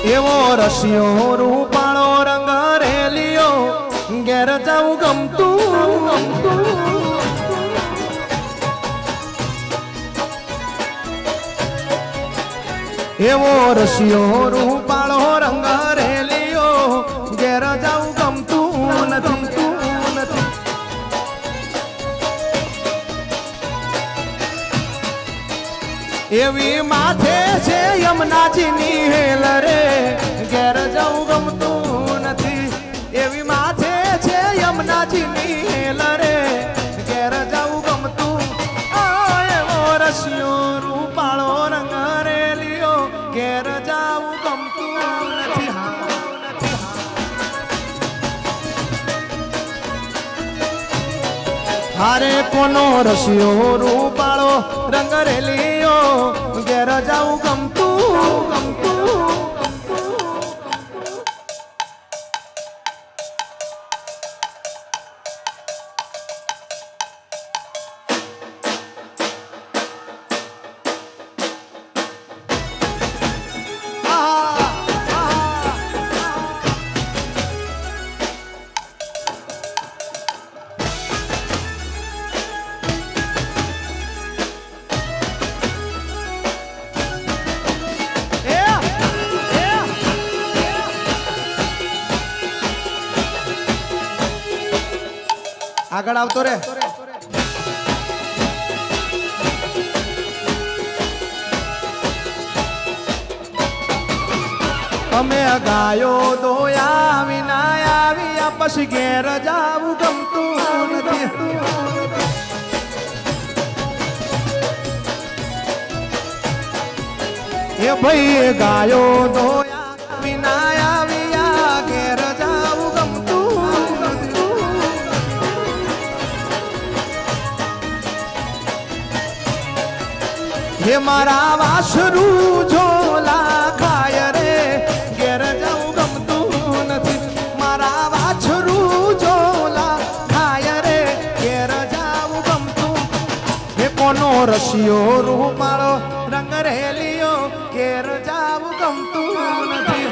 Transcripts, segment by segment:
એવો રસિયો રૂપાળો રંગ રેલિયો ઘેર જાઉં ગમતું એવો રસિયો રૂપાળો રંગ રેલિયો ઘેર જાઉં ગમતું નથી એવી માથે છે યમુનાજીની હેલ રે ઘેર જાઉં ગમતું નથી એવી માથે છે યમુનાજીની હેલ રે ઘેર જાઉં ગમતું એવો રસિયો રૂપાળો રંગ રેલિયો ઘેર જાઉં ગમતું નથી હારે કોનો રસિયો રૂપાળો રંગ રેલિયો ઘેર જાઉં ગમતું આગળ આવતો રે અમે ગાયો દોયા વિના આવ્યા પછી ઘેર જાવું ગમતું નથી એ ભાઈ ગાયો દોયા વિના આવ્યા ઘેર જાવું ગમતું હે મારા વાસરું ઝોલા ખાય રે ઘેર જાઉં ગમતું નથી મારા વાસરું ઝોલા ખાય રે ઘેર જાઉં ગમતું હે કોનો રસિયો રૂપાળો રંગ રેલિયો ઘેર જાઉં ગમતું નથી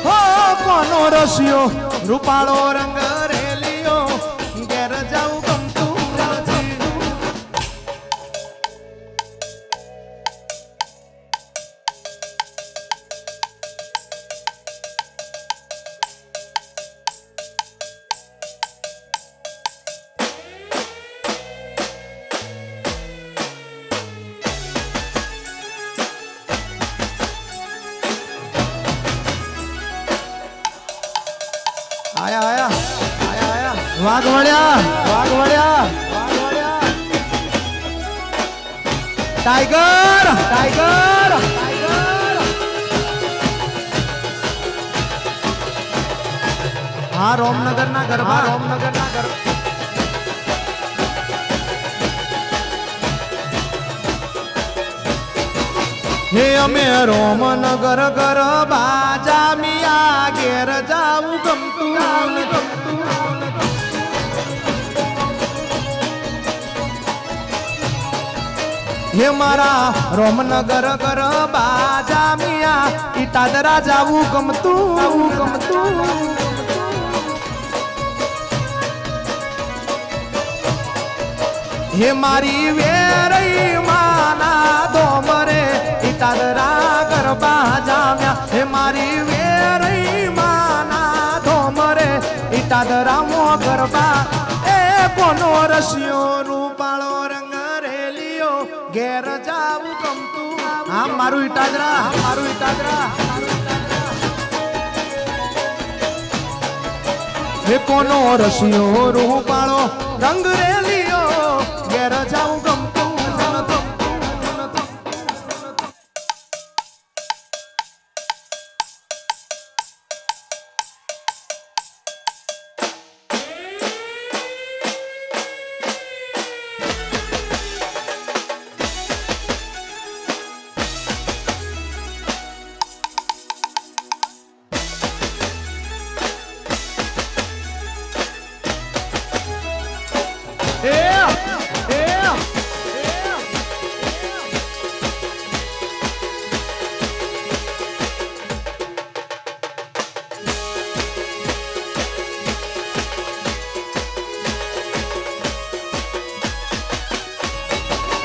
હો કોનો રસિયો રૂપાળો રંગ આયા આયા આયા આયા વાઘવડિયા ટાઈગર ટાઈગર હા રોમનગરના ગરબા હે અમે રોમનગર ગરબા જામિયા ઘેર જાવું ગમતું હે મારા રોમનગર ગરબા જામિયા ઈટાદરા જાવું ગમતું હે મારી વેરઈ માના ધોમરે ઈટાદરા ગરબા જામ્યા હે મારી વેરઈ માના ધોમરે ઈટાદરા મો ગરબા એ કોનો રસિયો રૂપાળો રંગ રેલિયો ઘેર જાવું ગમતું હા મારું ઈટાદરા હે કોનો રસિયો રૂપાળો રંગ રેલિયો ઘેર જાવું ગમતું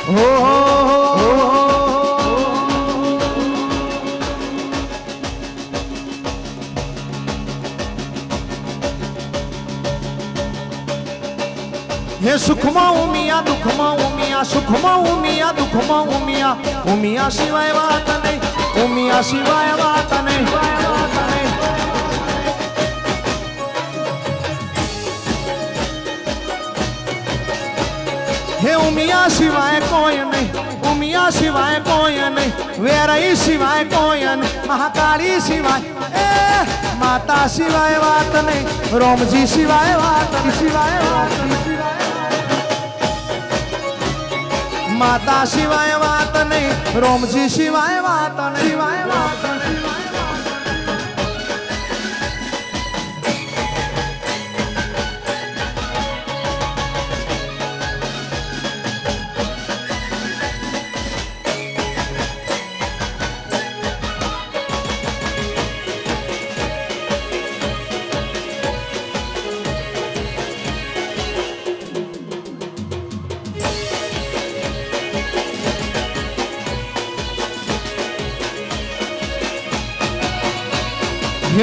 હો હે સુખમાં ઉમિયા દુઃખમાં ઉમિયા સુખમાં ઉમિયા દુઃખમાં ઉમિયા ઉમિયા સિવાય વાત નહીં ઉમિયા સિવાય વાત નહીં હે ઉમિયા સિવાય કોઈ નહીં ઉમિયા સિવાય કોઈ નહીં વેરાઈ સિવાય કોઈ નહીં મહાકાળી સિવાય એ માતા સિવાય વાત નહીં રોમજી સિવાય વાત સિવાય વાત માતા સિવાય વાત નહીં રોમજી સિવાય વાત નહીં સિવાય વાત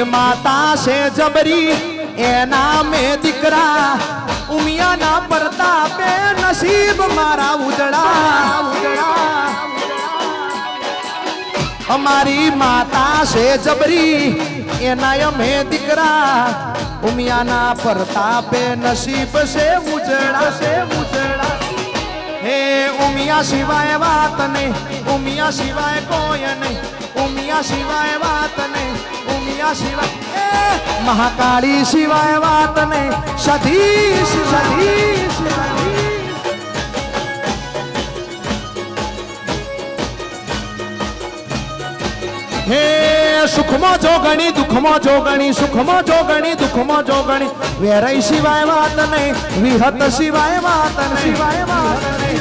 माता से जबरी एना में दिकरा उमिया ना प्रतापे नसीब मारा उजड़ा हमारी माता से जबरी एना में दिकरा उमिया ना प्रतापे नसीब से उजड़ा हे उमिया सिवाय बात नहीं उमिया सिवाय कोई नहीं उमिया सिवाय बात नहीं उमिया सिवाय महाकाली सिवाय बात नहीं सधी हे सुखमा जोगणी दुखमा जोगणी सुखमा जोगणी दुखमा जोगणी वेराई सिवाय बात नहीं विहत सिवाय बात नहीं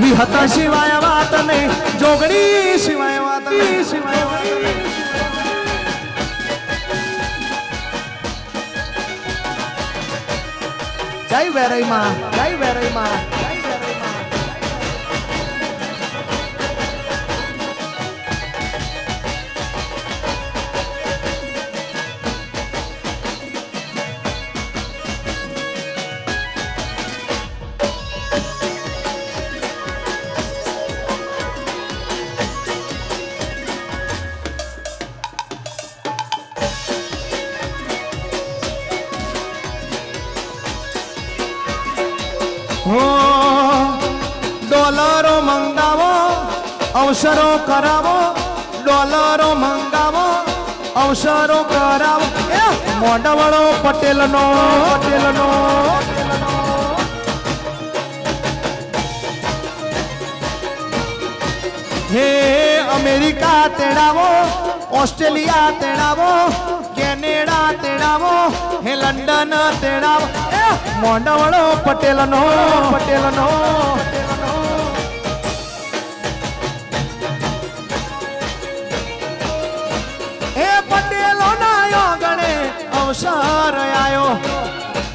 विहत सिवाय बात नहीं जोगणी सिवाय बात नहीं सिवाय जय वेराई माँ जय वेराई माँ डॉलरो मंगावो अवसरो करावो डॉलरो मंगावो अवसरो करावो मोंडवड़ो पटेल नो हे अमेरिका तेड़ावो ऑस्ट्रेलिया तेड़ावो कैनेडा तेड़ावो हे लंडन तेड़ावो मोंडवड़ो पटेल नो हे पटेलो ना गणे अवसर आयो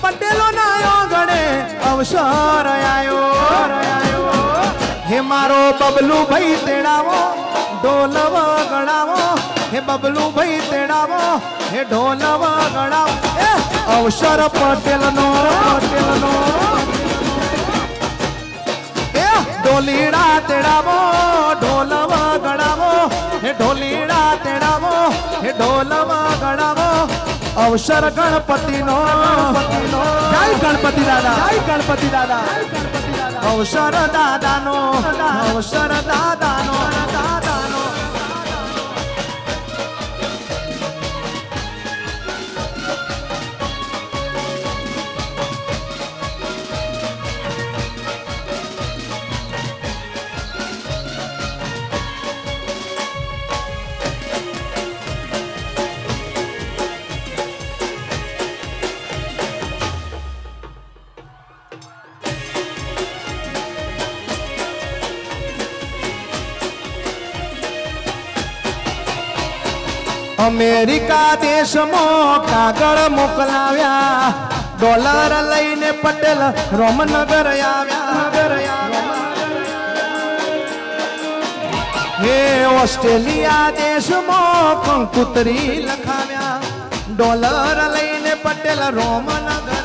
पटेलो ना गणे अवसर आयो हे मारो बबलू भाई तेड़ावो ढोल वगड़ावो हे बबलू भाई तेड़ावो हे ढोल वगड़ावो अवसर पटेल नो ढोलीड़ा तेड़ावो ढोल वगड़ावो हे ढोलीड़ा तेड़ावो हे ढोल वगड़ावो अवसर गणपति नो जय गणपति दादा अवसर दादा नो अवसर दादा नो अमेरिका देश में कागड़ मोकलाव्या ડોલર લઈને પટેલ રોમનગર આવ્યા હે ઓસ્ટ્રેલિયા દેશમાં કંકુતરી લખાવ્યા ડોલર લઈને પટેલ રોમનગર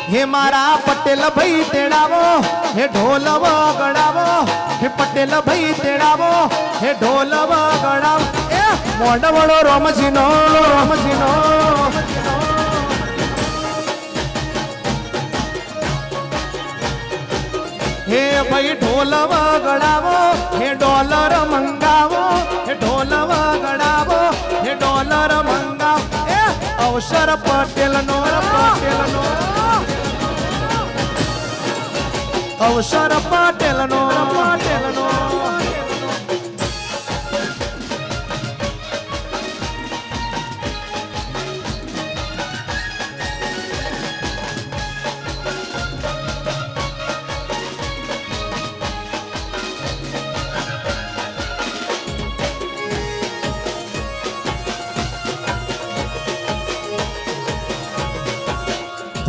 હે મારા પટેલ ભાઈ તેડાવો હે ઢોલ વગાડવો હે પટેલ ભાઈ તેડાવો હે ઢોલ વગાડવો એ મોઢવડો રોમજીનો હે ભાઈ ઢોલ વગાડવો હે ડોલર મંગાવો હે ઢોલ વગાડવો હે ડોલર મંગાવો એ અવસર પટેલનો અવસર પટેલનો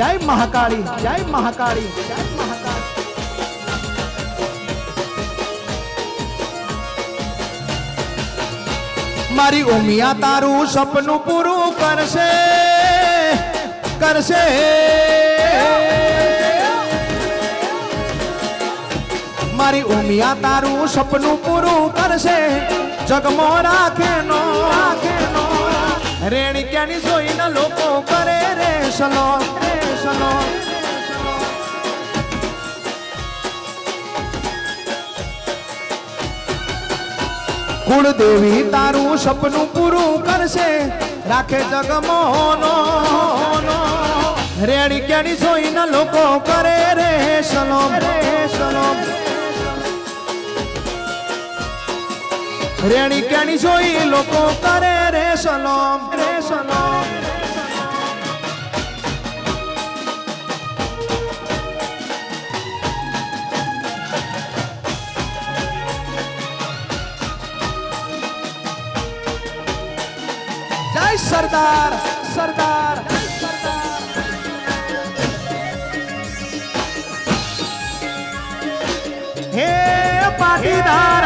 જય મહાકાળી જય મહાકાળી જય મહાકાળી મારી ઉમિયા તારું સપનું પૂરું કરશે મારી ઉમિયા તારું સપનું પૂરું કરશે જગમો રાખે નો રેણી ક્યાંની જોઈને લોકો કરે રે સલો કુળદેવી તારું સપનું પૂરું કરશે રાખે જગમોનો રેણી ક્યાંની જોઈને લોકો કરે રે સલોમ રેણી ક્યાંની જોઈ લોકો કરે રે સલોમ જય સરદાર હે પાટીદાર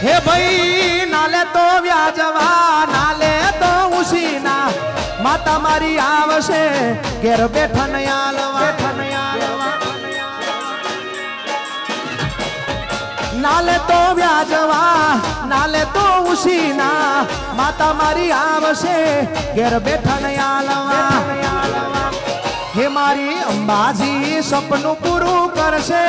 હે ભાઈ નાલે તો વ્યાજવા નાલે તો ઉસીના માતા મારી આવશે ઘેર બેઠા નયાલવા નાલે તો વ્યાજવા નાલે તો ઉસીના માતા મારી આવશે ઘેર બેઠા નયાલવા હે મારી અંબાજી સપનું પૂરું કરશે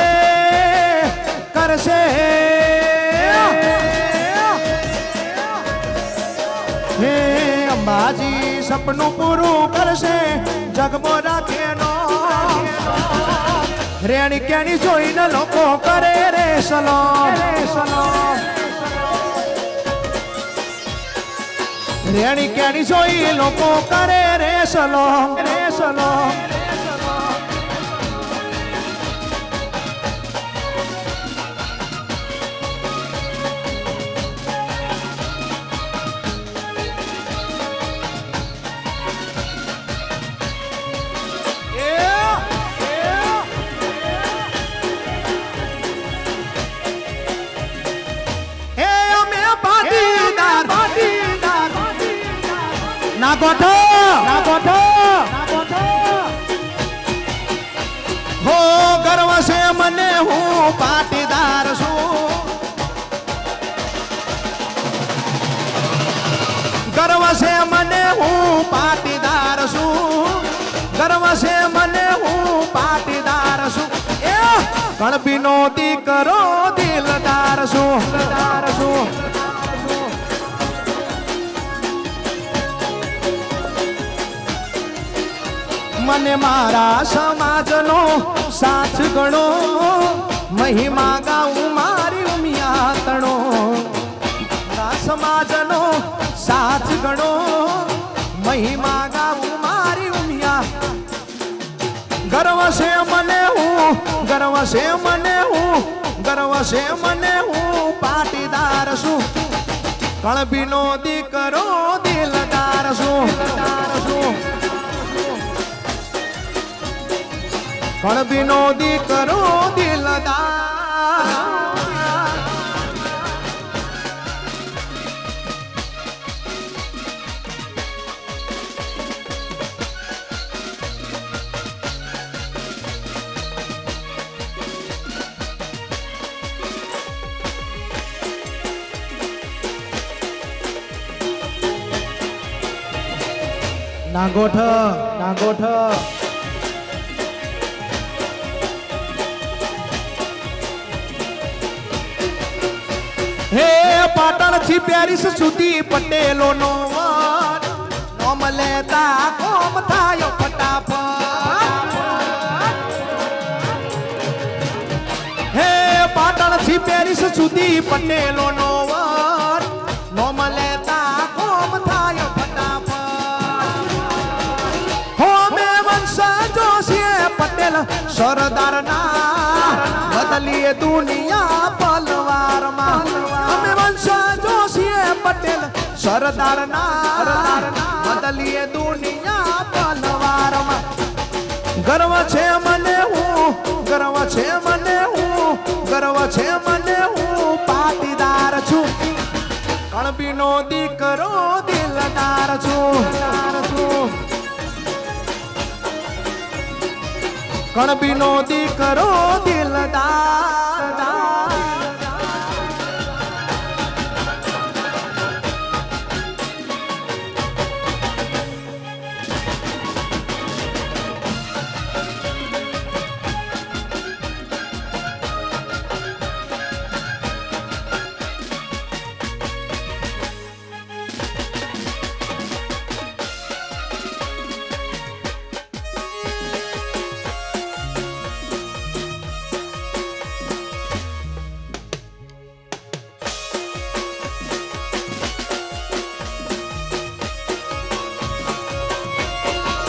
હે અંબાજી સપનું પૂરું કરશે જગમો રાખે નો રેણી ક્યાંની જોઈને લોકો કરે રે સલોમ રેણી ક્યાંની જોઈ લોકો કરે રે સલોમ ના ગોઠો હો ગર્વ છે મને હું પાટીદાર છું ગર્વ છે મને હું પાટીદાર છું એ કણબીનો દીકરો દિલદાર છું મને મારા સમાજનો સાથ ગણો મહિમા ગાઉં મારી ઉમિયા તણો મારા સમાજનો સાથ ગણો મહિમા ગાઉં મારી ઉમિયા ગર્વ છે મને હું ગર્વ છે મને હું પાટીદાર છું કણબીનો દીકરો દિલદાર છું કણબીનો દીકરો દિલદાર નાગોઠ નાગોઠ હે પાટણ થી પેરિસ સુધી પટેલો નો નોમ લેતા કોમ થાય ફટાફટ હે પાટણ થી પેરિસ સુધી પટેલો નો નોમ લેતા કોમ થાય પટેલ સરદાર ના બદલીએ દુનિયા પલવાર માં અમે વંશજો છીએ પટેલ સરદાર ના બદલીએ દુનિયા પલવાર માં ગર્વ છે મને હું ગર્વ છે મને હું ગર્વ છે મને હું પાટીદાર છું કણબીનો દીકરો દિલદાર છું કણબીનો દીકરો દિલદાર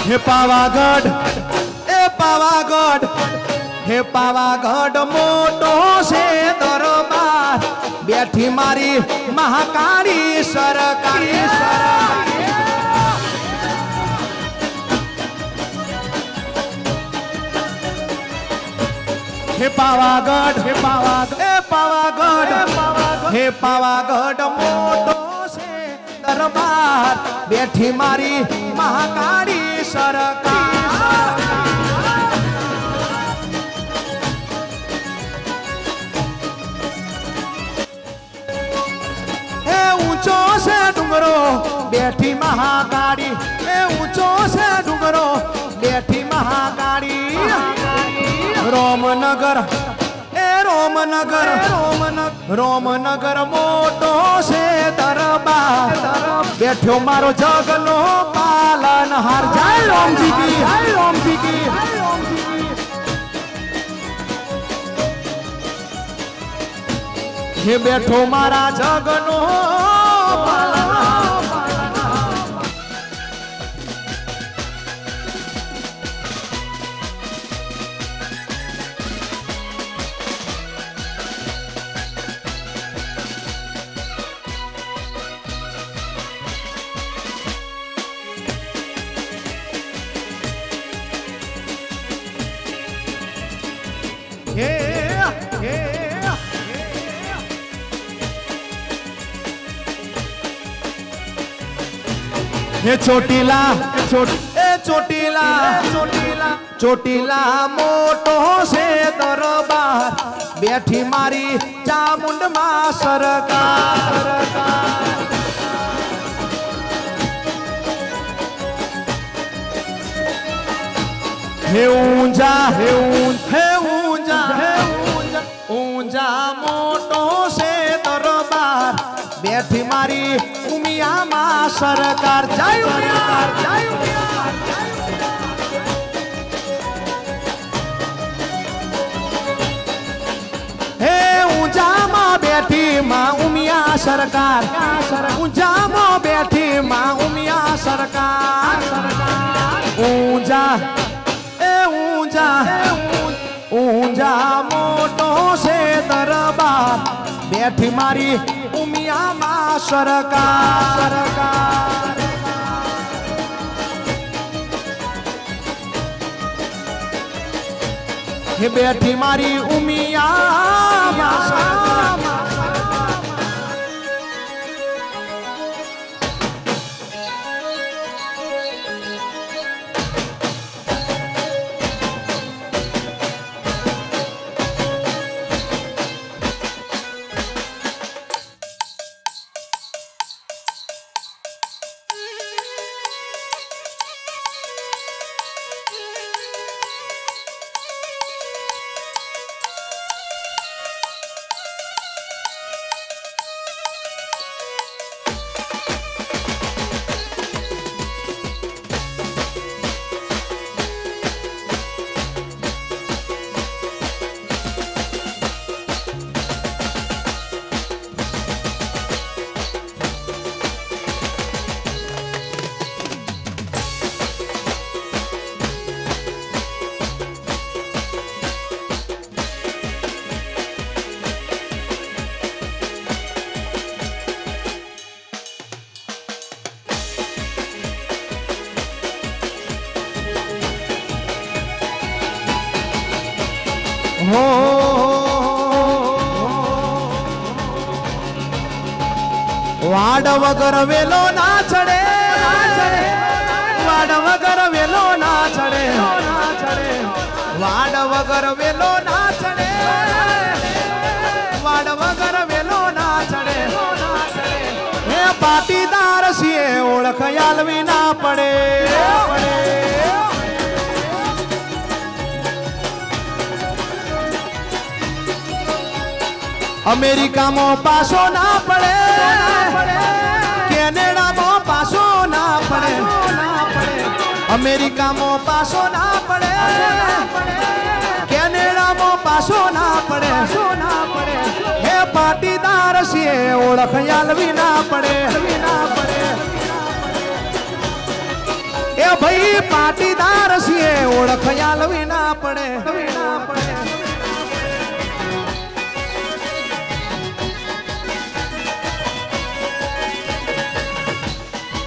હે પાવાગઢ હે પાવાગઢ મોટો છે દરબાર બેઠી મારી મહાકાળી સરકાર હે પાવાગઢ હે પાવાગઢ મોટો છે દરબાર બેઠી મારી મહાકાળી સરકાર એ ઊંચો છે ડુંગરો બેઠી મહાકાળી એ ઊંચો છે ડુંગરો બેઠી મહાકાળી રોમનગર એ રોમનગર મોટો છે દરબાર બેઠ્યો મારો જગનો પાલનહાર જય રામજી કી હે બેઠો મારા જગનો પાલનહાર ચોટીલા મોટો છે દરબાર બેઠી મારી ચામુંડમાં સરકાર હે ઊંઝા મોટો છે દરબાર બેઠી મારી ઉમિયામાં સરકાર જય ઉમિયા હે ઊંઝામાં બેઠી માં ઉમિયા સરકાર ઊંઝામાં બેઠી માં ઉમિયા સરકાર ઊંઝા મોટો છે દરબાર मारी उमिया मां सरकार हे बैठी मारी उमिया मां सरकार हो वाड वगर वेलो ना चढ़े वाड वगर वेलो ना चढ़े वाड वगर वेलो ना चढ़े वाड वगर वेलो ना चढ़े हे पाटीदार सिए ओळख यालवी ना पड़े अमेरिका में पासो ना पड़े कैनेडा में पासो ना पड़े अमेरिका में पासो ना पड़े कैनेडा में पासो ना पड़े हे पाटीदार से ओळख यालवी ना पड़े ए भाई पाटीदार से ओळख यालवी ना